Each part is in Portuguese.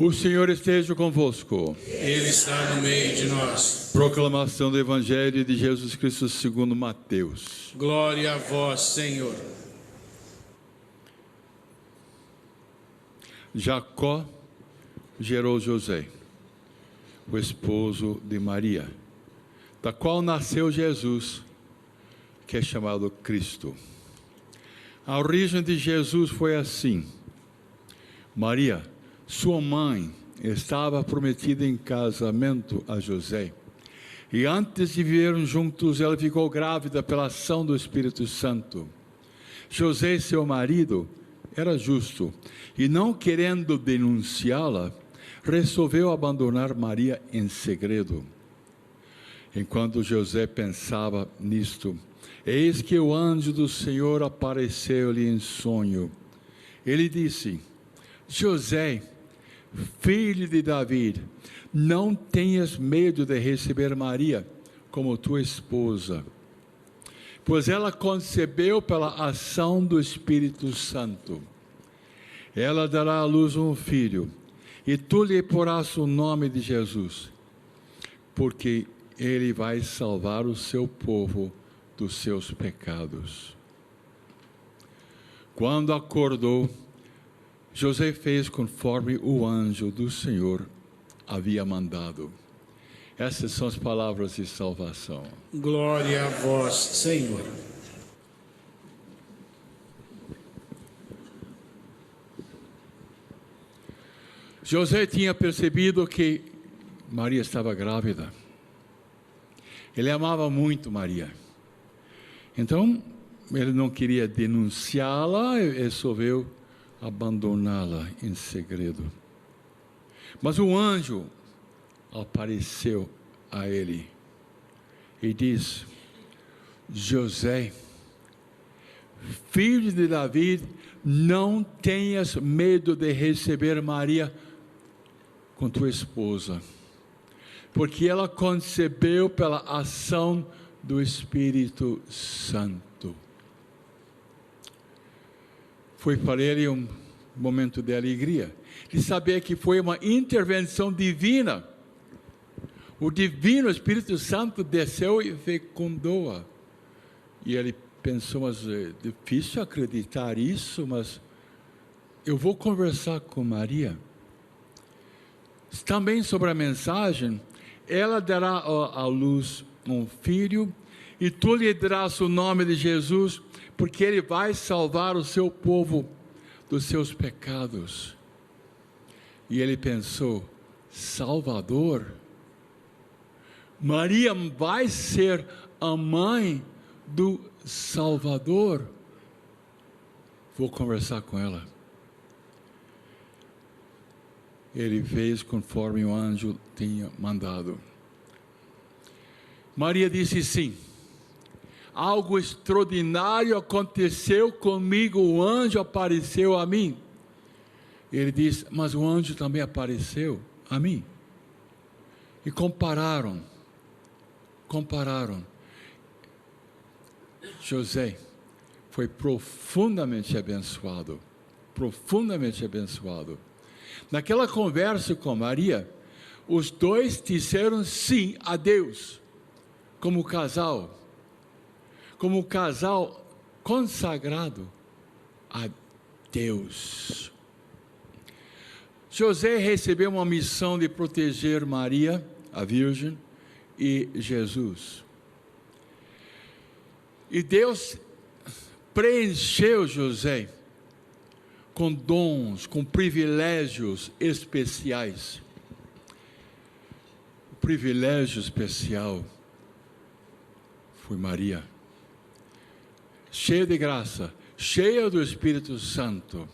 O Senhor esteja convosco. Ele está no meio de nós. Proclamação do Evangelho de Jesus Cristo segundo Mateus. Glória a vós, Senhor. Jacó gerou José, o esposo de Maria, da qual nasceu Jesus, que é chamado Cristo. A origem de Jesus foi assim: Maria, sua mãe, estava prometida em casamento a José. E antes de viverem juntos, ela ficou grávida pela ação do Espírito Santo. José, seu marido, era justo e, não querendo denunciá-la, resolveu abandonar Maria em segredo. Enquanto José pensava nisto, eis que o anjo do Senhor apareceu-lhe em sonho. Ele disse: José, filho de Davi, não tenhas medo de receber Maria como tua esposa, pois ela concebeu pela ação do Espírito Santo. Ela dará à luz um filho, e tu lhe porás o nome de Jesus, porque ele vai salvar o seu povo dos seus pecados. Quando acordou, José fez conforme o anjo do Senhor havia mandado. Essas são as palavras de salvação. Glória a vós, Senhor. José tinha percebido que Maria estava grávida. Ele amava muito Maria. Então, ele não queria denunciá-la e resolveu abandoná-la em segredo. Mas o anjo apareceu a ele e disse: José, filho de Davi, não tenhas medo de receber Maria com tua esposa, porque ela concebeu pela ação do Espírito Santo. Foi para ele um momento de alegria, de saber que foi uma intervenção divina. O divino Espírito Santo desceu e fecundou-a. E ele pensou: mas é difícil acreditar isso, mas eu vou conversar com Maria. Também sobre a mensagem: ela dará à luz um filho, e tu lhe darás o nome de Jesus, porque ele vai salvar o seu povo dos seus pecados. E ele pensou: Salvador? Maria vai ser a mãe do Salvador? Vou conversar com ela. Ele fez conforme o anjo tinha mandado. Maria disse sim. Algo extraordinário aconteceu comigo, o anjo apareceu a mim. Ele disse: mas o anjo também apareceu a mim. E compararam. José foi profundamente abençoado. Profundamente abençoado. Naquela conversa com Maria, os dois disseram sim a Deus, como casal consagrado a Deus. José recebeu uma missão de proteger Maria, a Virgem, e Jesus. E Deus preencheu José com dons, com privilégios especiais. O privilégio especial foi Maria, cheia de graça, cheia do Espírito Santo.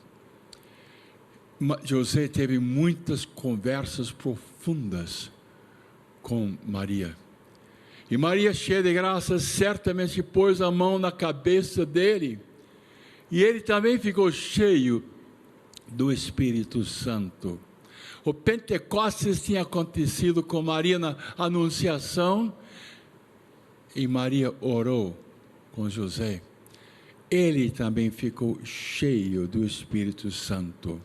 José teve muitas conversas profundas com Maria. E Maria, cheia de graça, certamente pôs a mão na cabeça dele. E ele também ficou cheio do Espírito Santo. O Pentecostes tinha acontecido com Maria na Anunciação. E Maria orou com José. Ele também ficou cheio do Espírito Santo.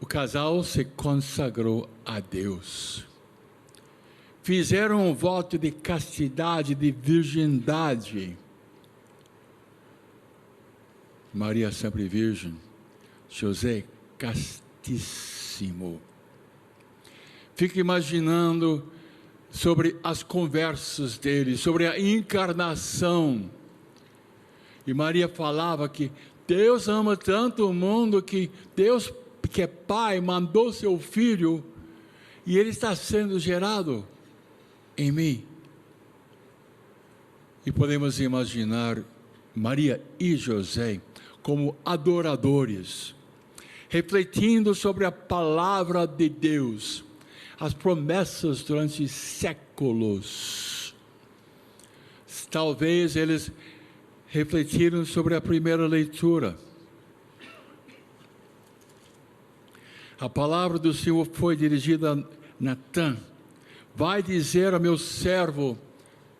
O casal se consagrou a Deus. Fizeram um voto de castidade, de virgindade. Maria sempre virgem, José castíssimo. Fica imaginando sobre as conversas dele, sobre a encarnação. E Maria falava que Deus ama tanto o mundo que Deus, que é Pai, mandou seu Filho e ele está sendo gerado em mim. E podemos imaginar Maria e José como adoradores, refletindo sobre a palavra de Deus, as promessas durante séculos. Talvez eles refletiram sobre a primeira leitura. A palavra do Senhor foi dirigida a Natã. Vai dizer a meu servo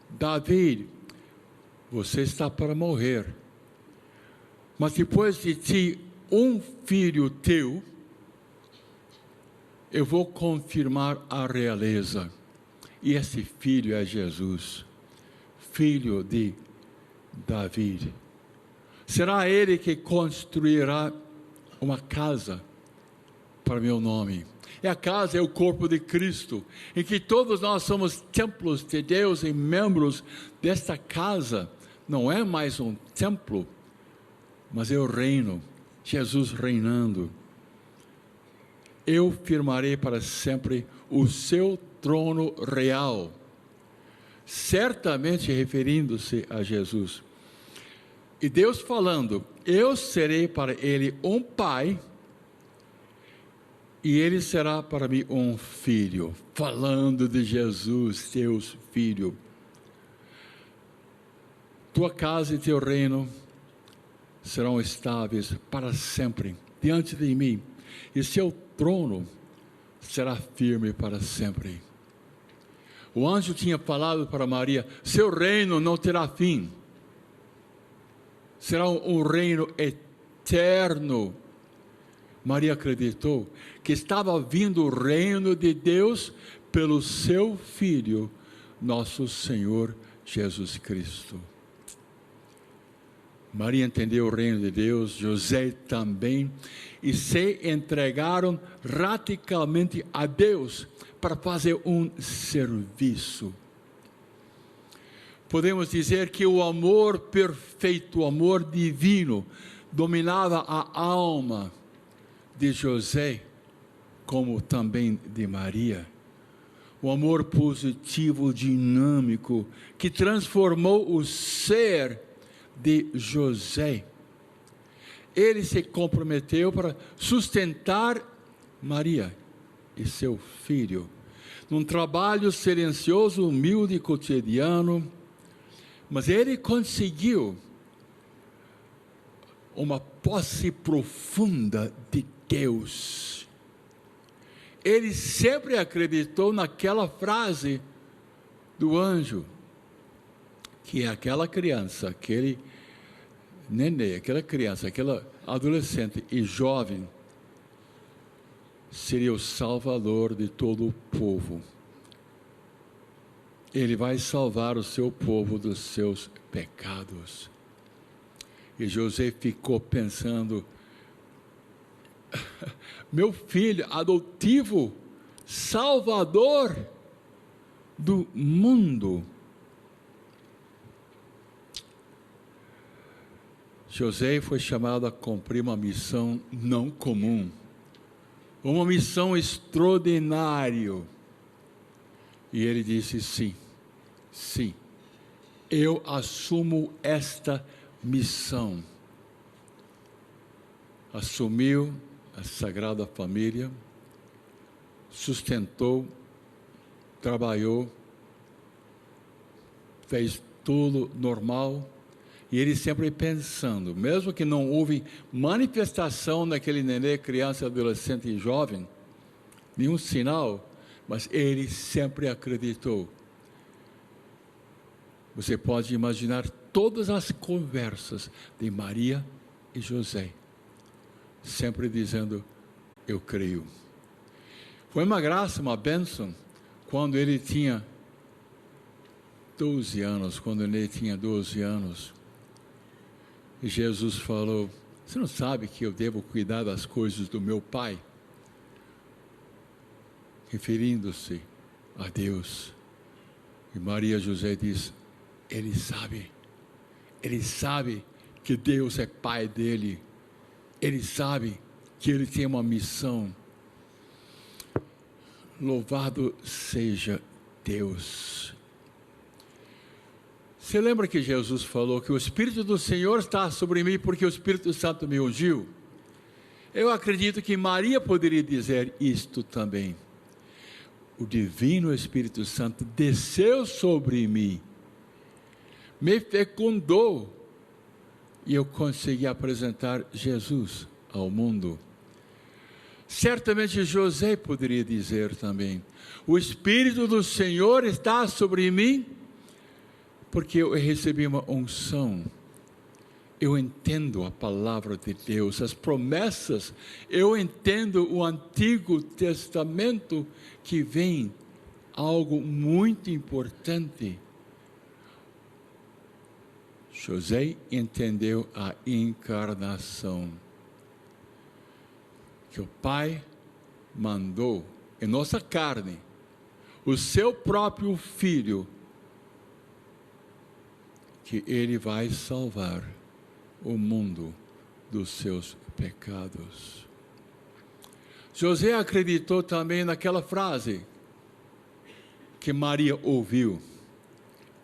Davi, você está para morrer, mas depois de ti um filho teu, eu vou confirmar a realeza. E esse filho é Jesus, filho de Davi. Será ele que construirá uma casa para meu nome. E a casa é o corpo de Cristo, em que todos nós somos templos de Deus e membros desta casa. Não é mais um templo, mas é o reino, Jesus reinando. Eu firmarei para sempre o seu trono real, certamente referindo-se a Jesus. E Deus falando, eu serei para ele um pai, e ele será para mim um filho, falando de Jesus, Deus Filho. Tua casa e teu reino serão estáveis para sempre diante de mim, e seu trono será firme para sempre. O anjo tinha falado para Maria, seu reino não terá fim, será um reino eterno. Maria acreditou que estava vindo o reino de Deus pelo seu Filho, nosso Senhor Jesus Cristo. Maria entendeu o reino de Deus, José também, e se entregaram radicalmente a Deus para fazer um serviço. Podemos dizer que o amor perfeito, o amor divino, dominava a alma de José, como também de Maria. O amor positivo, dinâmico, que transformou o ser de José. Ele se comprometeu para sustentar Maria e seu filho, num trabalho silencioso, humilde e cotidiano, mas ele conseguiu uma posse profunda de Deus. Ele sempre acreditou naquela frase do anjo, que é aquela criança, aquele nenê, aquela criança, aquela adolescente e jovem, seria o salvador de todo o povo. Ele vai salvar o seu povo dos seus pecados. E José ficou pensando, meu filho adotivo, salvador do mundo. José foi chamado a cumprir uma missão não comum, uma missão extraordinária. E ele disse sim, sim, eu assumo esta missão. Assumiu a Sagrada Família, sustentou, trabalhou, fez tudo normal. E ele sempre pensando, mesmo que não houve manifestação daquele nenê, criança, adolescente e jovem, nenhum sinal, mas ele sempre acreditou. Você pode imaginar todas as conversas de Maria e José, sempre dizendo, eu creio. Foi uma graça, uma bênção, quando ele tinha 12 anos, e Jesus falou: você não sabe que eu devo cuidar das coisas do meu Pai? Referindo-se a Deus. E Maria José diz: ele sabe que Deus é Pai dele, ele sabe que ele tem uma missão. Louvado seja Deus. Você lembra que Jesus falou que o Espírito do Senhor está sobre mim porque o Espírito Santo me ungiu? Eu acredito que Maria poderia dizer isto também. O Divino Espírito Santo desceu sobre mim, me fecundou, e eu consegui apresentar Jesus ao mundo. Certamente José poderia dizer também: o Espírito do Senhor está sobre mim, porque eu recebi uma unção. Eu entendo a palavra de Deus, as promessas, eu entendo o Antigo Testamento, que vem algo muito importante. José entendeu a encarnação, que o Pai mandou em nossa carne o seu próprio Filho, que ele vai salvar o mundo dos seus pecados. José acreditou também naquela frase que Maria ouviu: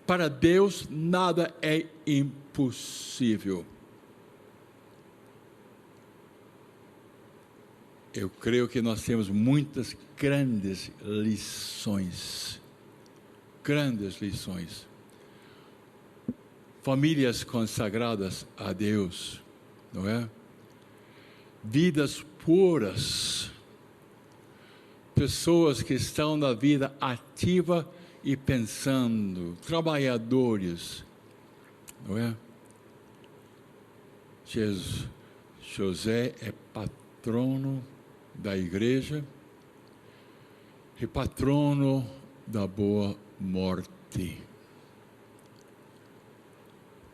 para Deus nada é impossível. Eu creio que nós temos muitas grandes lições. Famílias consagradas a Deus, não é? Vidas puras, pessoas que estão na vida ativa e pensando, trabalhadores, não é? José é patrono da igreja e patrono da boa morte.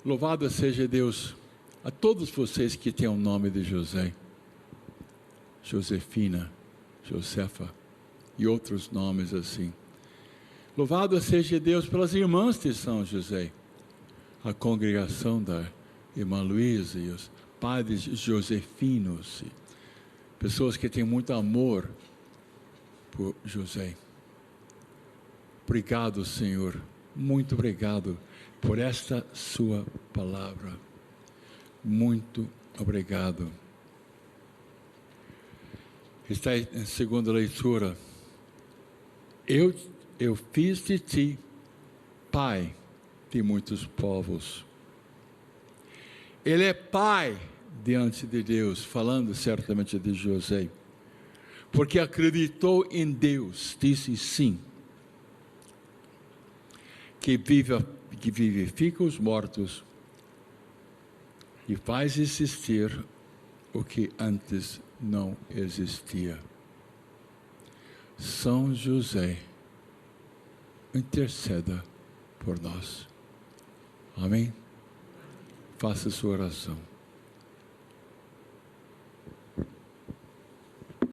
Louvado seja Deus a todos vocês que têm o nome de José, Josefina, Josefa e outros nomes assim. Louvado seja Deus pelas irmãs de São José, a congregação da irmã Luísa e os padres josefinos, pessoas que têm muito amor por José. Obrigado, Senhor, muito obrigado por esta sua palavra. Muito obrigado. Está em segunda leitura: eu fiz de ti pai de muitos povos. Ele é pai diante de Deus, falando certamente de José, porque acreditou em Deus, disse sim, que vivifica os mortos e faz existir o que antes não existia. São José, interceda por nós. Amém? Faça sua oração.